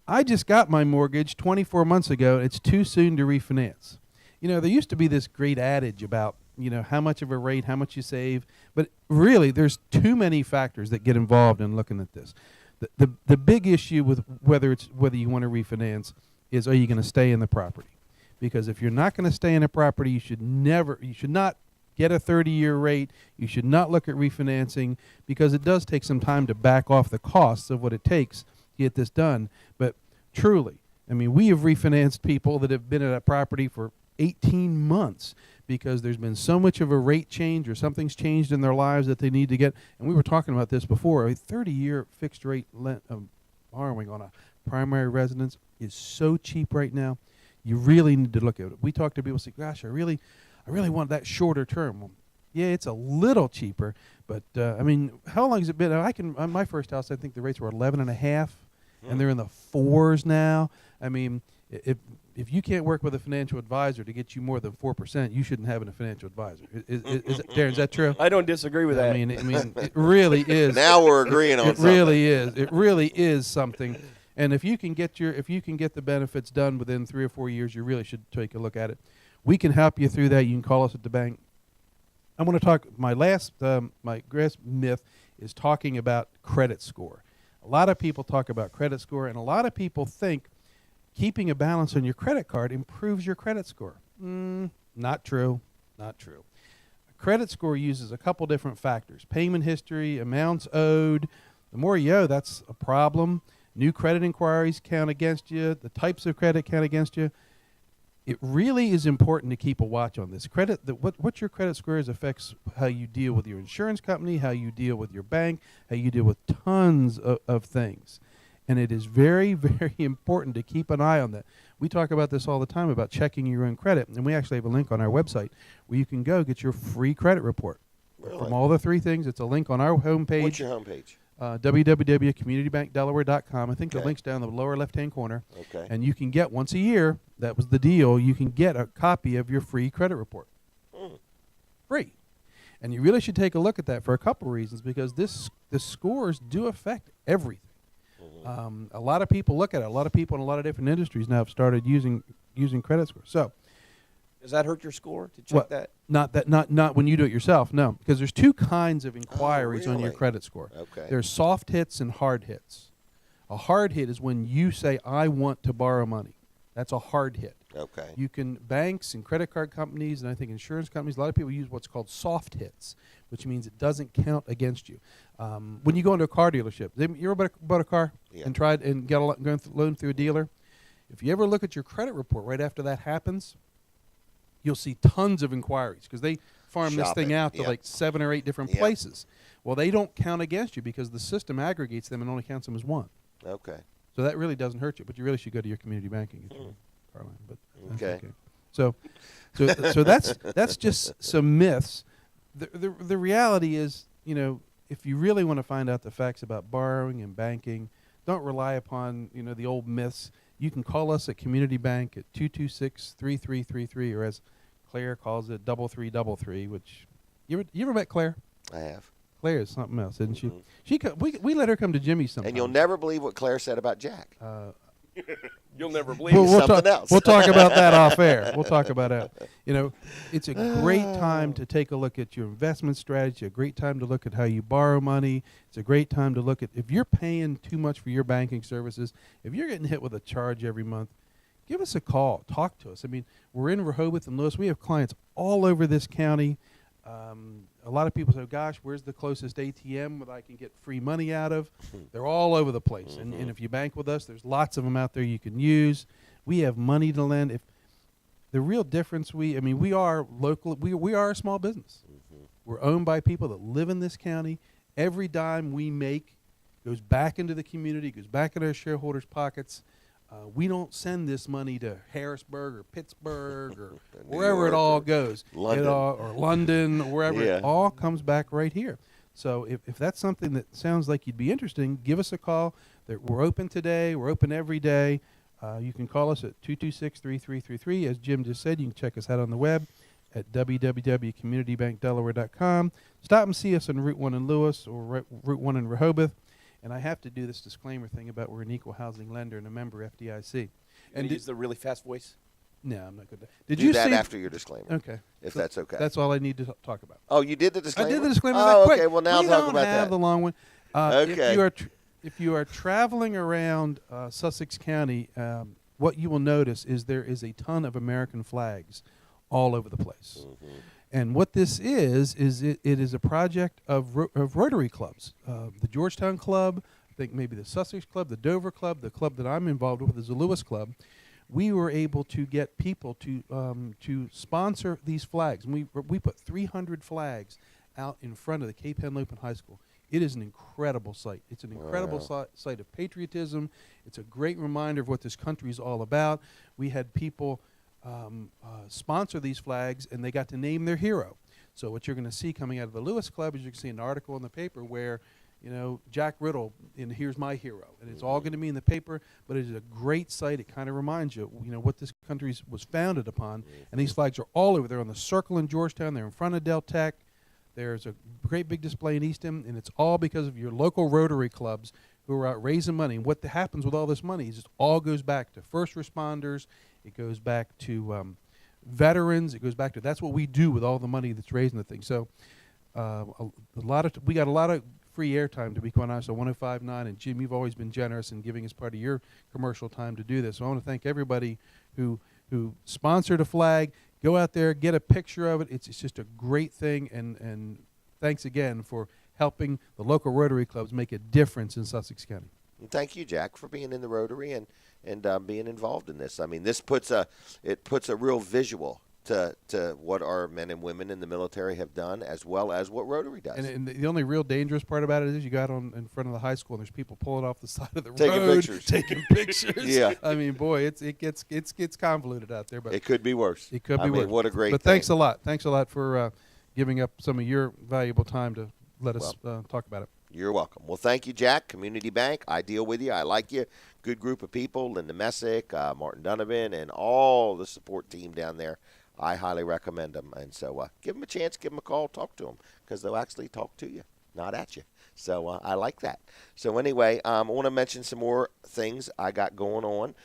I just got my mortgage 24 months ago, and it's too soon to refinance. You know, there used to be this great adage about, you know, how much of a rate, how much you save. But really, there's too many factors that get involved in looking at this. The big issue with whether you want to refinance is, are you going to stay in the property? Because if you're not going to stay in a property, you should not get a 30-year rate. You should not look at refinancing, because it does take some time to back off the costs of what it takes to get this done. But truly, I mean, we have refinanced people that have been at a property for 18 months because there's been so much of a rate change or something's changed in their lives that they need to get. And we were talking about this before. A 30-year fixed rate borrowing on a primary residence is so cheap right now. You really need to look at it. We talk to people and say, gosh, I really want that shorter term. Well, yeah, it's a little cheaper, but I mean, how long has it been? On my first house, I think the rates were 11.5, and they're in the 4s now. I mean, if you can't work with a financial advisor to get you more than 4%, you shouldn't have a financial advisor. Darren, is that true? I don't disagree with that. I mean, it really is. Now we're agreeing on something. It really is. It really is something. And if you can get the benefits done within 3 or 4 years, you really should take a look at it. We can help you through that. You can call us at the bank. I want to talk. My last myth is talking about credit score. A lot of people talk about credit score, and a lot of people think keeping a balance on your credit card improves your credit score. Not true. Not true. A credit score uses a couple different factors: payment history, amounts owed. The more you owe, that's a problem. New credit inquiries count against you. The types of credit count against you. It really is important to keep a watch on this. What your credit score is affects how you deal with your insurance company, how you deal with your bank, how you deal with tons of things. And it is very, very important to keep an eye on that. We talk about this all the time about checking your own credit. And we actually have a link on our website where you can go get your free credit report. Really? From all the 3 things. It's a link on our homepage. What's your homepage? www.communitybankdelaware.com. I think the link's down in the lower left-hand corner. Okay. And you can get, once a year, that was the deal, you can get a copy of your free credit report. Free. And you really should take a look at that for a couple reasons, because the scores do affect everything. A lot of people look at it. A lot of people in a lot of different industries now have started using credit scores. So, does that hurt your score to check that? Not when you do it yourself. No, because there's 2 kinds of inquiries on your credit score. Okay. There's soft hits and hard hits. A hard hit is when you say, I want to borrow money. That's a hard hit. Okay. You can, banks and credit card companies and I think insurance companies, a lot of people use what's called soft hits, which means it doesn't count against you. When you go into a car dealership, you ever bought a car and tried and got a loan through a dealer? If you ever look at your credit report right after that happens, you'll see tons of inquiries because they farm this thing out to like 7 or 8 different places. Well, they don't count against you because the system aggregates them and only counts them as one. Okay. So that really doesn't hurt you, but you really should go to your community banking. Caroline, but okay. So that's just some myths. The reality is, you know, if you really want to find out the facts about borrowing and banking, don't rely upon, you know, the old myths. You can call us at Community Bank at 226-3333, or as Claire calls it, 3333. Which you ever met Claire? I have. Claire is something else, isn't she? We let her come to Jimmy's sometimes. And you'll never believe what Claire said about Jack. You'll never believe something else. We'll talk about that off air. We'll talk about it. It's a great time to take a look at your investment strategy, a great time to look at how you borrow money. It's a great time to look at if you're paying too much for your banking services, if you're getting hit with a charge every month, give us a call. Talk to us. I mean, we're in Rehoboth and Lewis. We have clients all over this county. A lot of people say, gosh, where's the closest ATM that I can get free money out of? They're all over the place. And if you bank with us, there's lots of them out there you can use. We have money to lend. If the real difference, we are local. We are a small business. We're owned by people that live in this county. Every dime we make goes back into the community, goes back into our shareholders' pockets. We don't send this money to Harrisburg or Pittsburgh or wherever it all goes. London. Or London, or wherever. It all comes back right here. So if that's something that sounds like you'd be interested in, give us a call. We're open today. We're open every day. You can call us at 226-3333. As Jim just said, you can check us out on the web at www.communitybankdelaware.com. Stop and see us on Route 1 in Lewis or Route 1 in Rehoboth. And I have to do this disclaimer thing about we're an equal housing lender and a member FDIC. And use the really fast voice? No, I'm not going to. Did you that after your disclaimer? Okay. If that's okay. That's all I need to talk about. Oh, you did the disclaimer? I did the disclaimer that quick. Okay, well, now we talk about don't have that. the long one. Okay. If you are traveling around Sussex County, what you will notice is there is a ton of American flags all over the place. And what this is it is a project of Rotary clubs. The Georgetown Club, I think maybe the Sussex Club, the Dover Club, the club that I'm involved with is the Lewis Club. We were able to get people to sponsor these flags. And we put 300 flags out in front of the Cape Henlopen High School. It is an incredible sight. It's an incredible sight of patriotism. It's a great reminder of what this country is all about. We had people sponsor these flags, and they got to name their hero. So what you're going to see coming out of the Lewis Club is you're going to see an article in the paper where, Jack Riddle, and here's my hero. And it's all going to be in the paper, but it is a great sight. It kind of reminds you, what this country was founded upon. And these flags are all over. They're on the circle in Georgetown. They're in front of Del Tech. There's a great big display in Easton, and it's all because of your local Rotary clubs who are out raising money. And what happens with all this money is it all goes back to first responders. It goes back to veterans. It goes back to that's what we do with all the money that's raised in the thing. So we got a lot of free airtime, to be quite honest, on 105.9. And Jim, you've always been generous in giving us part of your commercial time to do this. So I want to thank everybody who sponsored a flag. Go out there, get a picture of it. It's just a great thing. And thanks again for helping the local Rotary clubs make a difference in Sussex County. And thank you, Jack, for being in the Rotary and being involved in this. I mean, this puts a real visual to what our men and women in the military have done, as well as what Rotary does. And the only real dangerous part about it is you got in front of the high school and there's people pulling off the side of the road, taking pictures. Yeah, I mean, boy, it gets convoluted out there, but it could be worse. It could be worse. What a great! But thing. Thanks a lot for giving up some of your valuable time to let us talk about it. You're welcome. Well, thank you, Jack. Community Bank, I deal with you. I like you. Good group of people. Linda Messick, Martin Donovan, and all the support team down there. I highly recommend them. And so give them a chance, give them a call, talk to them, because they'll actually talk to you, not at you. So I like that. So anyway, I want to mention some more things I got going on.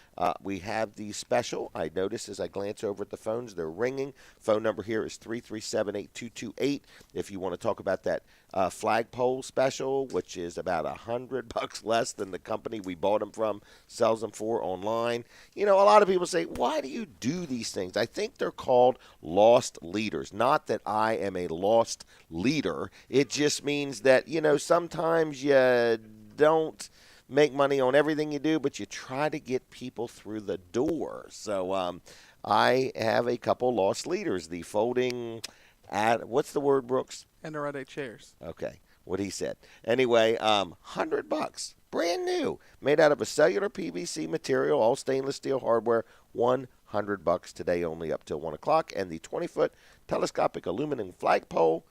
We have the special. I noticed as I glance over at the phones, they're ringing. Phone number here is 337-8228. If you want to talk about that flagpole special, which is about $100 less than the company we bought them from sells them for online. A lot of people say, why do you do these things? I think they're called lost leaders. Not that I am a lost leader. It just means that, sometimes you don't make money on everything you do, but you try to get people through the door. So I have a couple lost leaders. The folding what's the word, Brooks? Andirade chairs. Okay, what he said. Anyway, $100, brand new, made out of a cellular PVC material, all stainless steel hardware. $100 today, only up till 1 o'clock. And the 20-foot telescopic aluminum flagpole,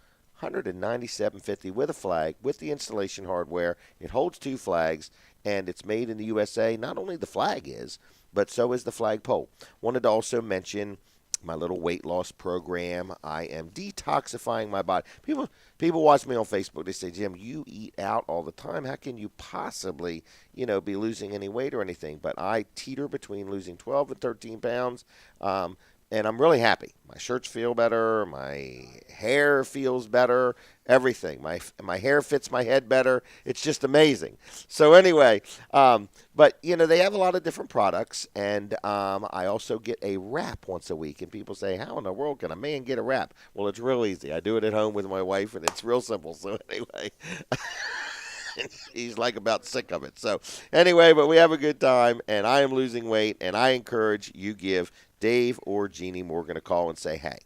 $197.50 with a flag, with the installation hardware. It holds 2 flags, and it's made in the USA. Not only the flag is, but so is the flagpole. Wanted to also mention my little weight loss program. I am detoxifying my body. People watch me on Facebook. They say, Jim, you eat out all the time. How can you possibly, be losing any weight or anything? But I teeter between losing 12 and 13 pounds. And I'm really happy. My shirts feel better. My hair feels better. Everything. My hair fits my head better. It's just amazing. So anyway, but, they have a lot of different products. And I also get a wrap once a week. And people say, how in the world can a man get a wrap? Well, it's real easy. I do it at home with my wife, and it's real simple. So anyway, he's like about sick of it. So anyway, but we have a good time, and I am losing weight, and I encourage you give Dave or Jeannie Morgan a call and say, hey,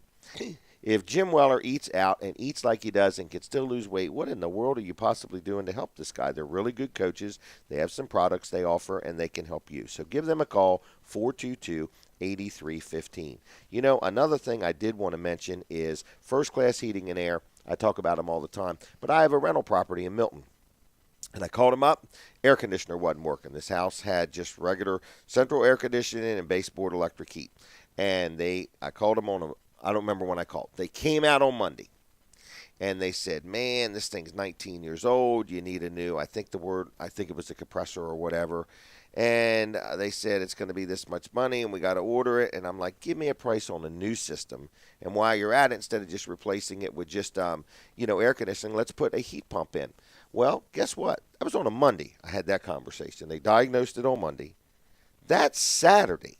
if Jim Weller eats out and eats like he does and can still lose weight, what in the world are you possibly doing to help this guy? They're really good coaches. They have some products they offer, and they can help you. So give them a call, 422-8315. Another thing I did want to mention is First Class Heating and Air. I talk about them all the time, but I have a rental property in Milton. And I called him up. Air conditioner wasn't working. This house had just regular central air conditioning and baseboard electric heat. And I called them I don't remember when I called. They came out on Monday. And they said, man, this thing's 19 years old. You need a new, I think it was a compressor or whatever. And they said it's going to be this much money and we got to order it. And I'm like, give me a price on a new system. And while you're at it, instead of just replacing it with just, air conditioning, let's put a heat pump in. Well, guess what? That was on a Monday. I had that conversation. They diagnosed it on Monday. That Saturday,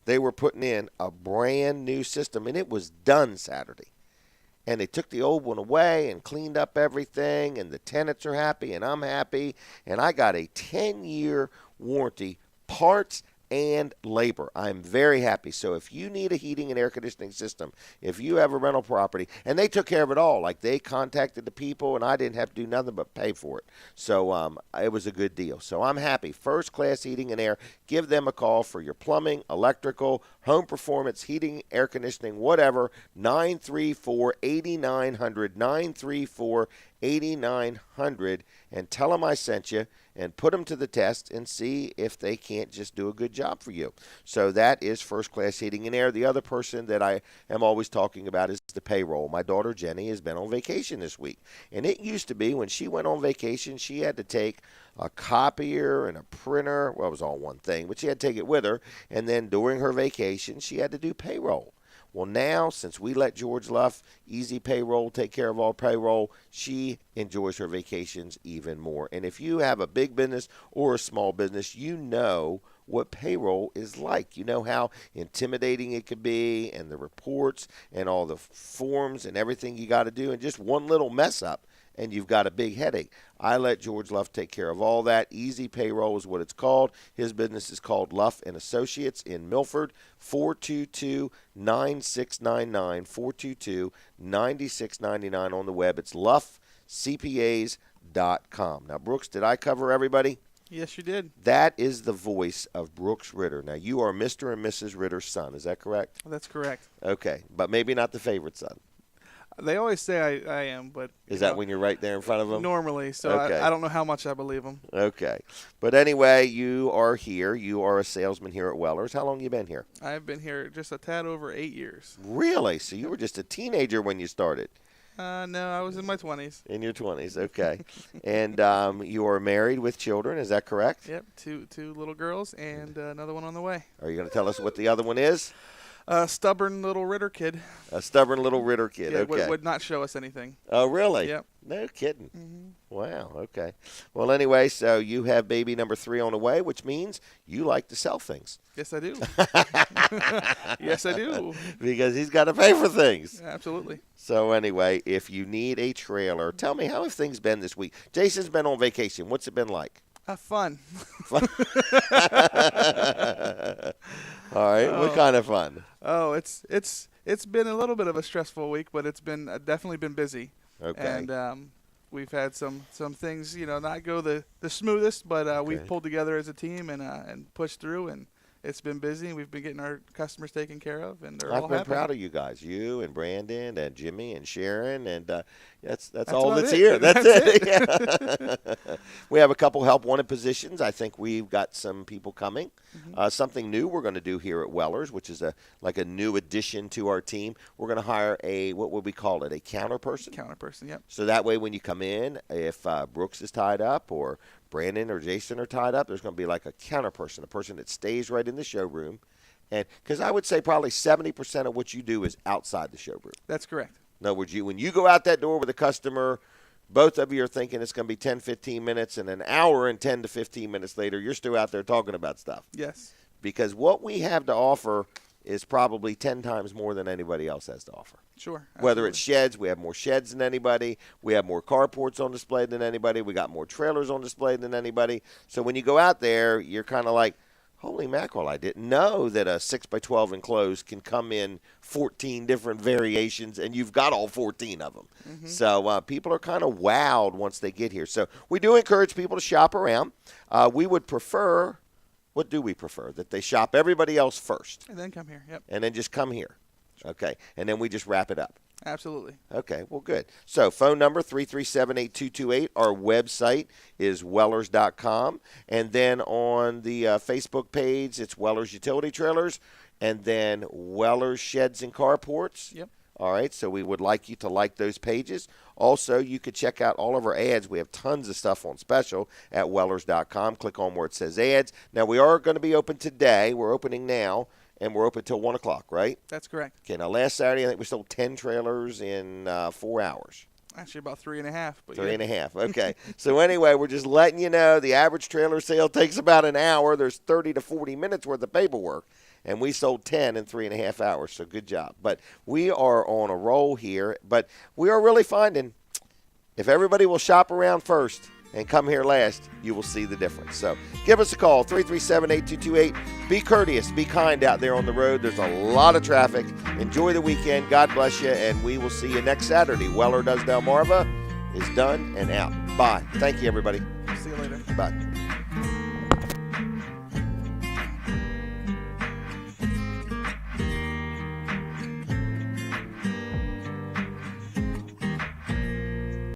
they were putting in a brand new system, and it was done Saturday. And they took the old one away and cleaned up everything, and the tenants are happy, and I'm happy. And I got a 10-year warranty, parts and labor. I'm very happy. So if you need a heating and air conditioning system, if you have a rental property, and they took care of it all, like they contacted the people and I didn't have to do nothing but pay for it. So it was a good deal. So I'm happy. First Class Heating and Air. Give them a call for your plumbing, electrical, home performance, heating, air conditioning, whatever. 934-8900, 934-8900, and tell them I sent you, and put them to the test and see if they can't just do a good job for you. So that is First Class Heating and Air. The other person that I am always talking about is the payroll. My daughter Jenny has been on vacation this week. And it used to be when she went on vacation, she had to take a copier and a printer. Well, it was all one thing, but she had to take it with her. And then during her vacation, she had to do payroll. Well, now, since we let George Luff, Easy Payroll, take care of all payroll, she enjoys her vacations even more. And if you have a big business or a small business, you know what payroll is like. You know how intimidating it could be, and the reports and all the forms and everything you got to do, and just one little mess up, and you've got a big headache. I let George Luff take care of all that. Easy Payroll is what it's called. His business is called Luff & Associates in Milford, 422-9699, 422-9699 on the web. It's luffcpas.com. Now, Brooks, did I cover everybody? Yes, you did. That is the voice of Brooks Ritter. Now, you are Mr. and Mrs. Ritter's son. Is that correct? That's correct. Okay, but maybe not the favorite son. They always say I am, but... Is that when you're right there in front of them? Normally, so okay. I don't know how much I believe them. Okay. But anyway, you are here. You are a salesman here at Weller's. How long have you been here? I've been here just a tad over 8 years. Really? So you were just a teenager when you started? No, I was in my 20s. In your 20s, okay. And you are married with children, is that correct? Yep, two little girls and another one on the way. Are you going to tell us what the other one is? A stubborn little Ritter kid. A stubborn little Ritter kid, yeah, okay. Would not show us anything. Oh, really? Yep. No kidding. Mm-hmm. Wow, okay. Well, anyway, so you have baby number 3 on the way, which means you like to sell things. Yes, I do. Yes, I do. Because he's got to pay for things. Absolutely. So anyway, if you need a trailer, tell me, how have things been this week? Jason's been on vacation. What's it been like? Fun. Fun. All right. Oh. What kind of fun? Oh, it's been a little bit of a stressful week, but it's been definitely been busy. Okay. And we've had some things, not go the smoothest, but we've pulled together as a team and pushed through, and It's been busy. We've been getting our customers taken care of, and they're all I've been happy. proud of you guys, you and Brandon and Jimmy and Sharon, and that's all that's it. here. That's it. it. Yeah. We have a couple help wanted positions. I think we've got some people coming. Something new we're going to do here at Weller's, which is like a new addition to our team. We're going to hire what would we call it? A counter person. Counter person. Yep. So that way, when you come in, if Brooks is tied up or Brandon or Jason are tied up, there's going to be like a counter person, a person that stays right in the showroom. And because I would say probably 70% of what you do is outside the showroom. That's correct. In other words, when you go out that door with a customer, both of you are thinking it's going to be 10, 15 minutes, and an hour and 10 to 15 minutes later, you're still out there talking about stuff. Yes. Because what we have to offer is probably 10 times more than anybody else has to offer. Sure. Absolutely. Whether it's sheds, we have more sheds than anybody. We have more carports on display than anybody. We got more trailers on display than anybody. So when you go out there, you're kind of like, holy mackerel, I didn't know that a 6x12 enclosed can come in 14 different variations, and you've got all 14 of them. So people are kind of wowed once they get here. So we do encourage people to shop around. We would prefer, what do we prefer? That they shop everybody else first. And then come here. Yep. And then just come here. Okay. And then we just wrap it up. Absolutely. Okay, well, good. So phone number 337-8228. Our website is wellers.com. And then on the Facebook page, it's Wellers Utility Trailers. And then Wellers Sheds and Carports. Yep. All right, so we would like you to like those pages. Also, you could check out all of our ads. We have tons of stuff on special at wellers.com. Click on where it says ads. Now, we are going to be open today. We're opening now. And we're open till 1 o'clock, right? That's correct. Okay, now last Saturday, I think we sold 10 trailers in 4 hours. Actually, about 3.5. But 3.5, okay. So anyway, we're just letting you know the average trailer sale takes about an hour. There's 30 to 40 minutes worth of paperwork. And we sold 10 in 3.5 hours, so good job. But we are on a roll here. But we are really finding if everybody will shop around first and come here last, you will see the difference. So give us a call, 337-8228. Be courteous, be kind out there on the road. There's a lot of traffic. Enjoy the weekend. God bless you, and we will see you next Saturday. Weller Does Delmarva is done and out. Bye. Thank you, everybody. See you later. Bye.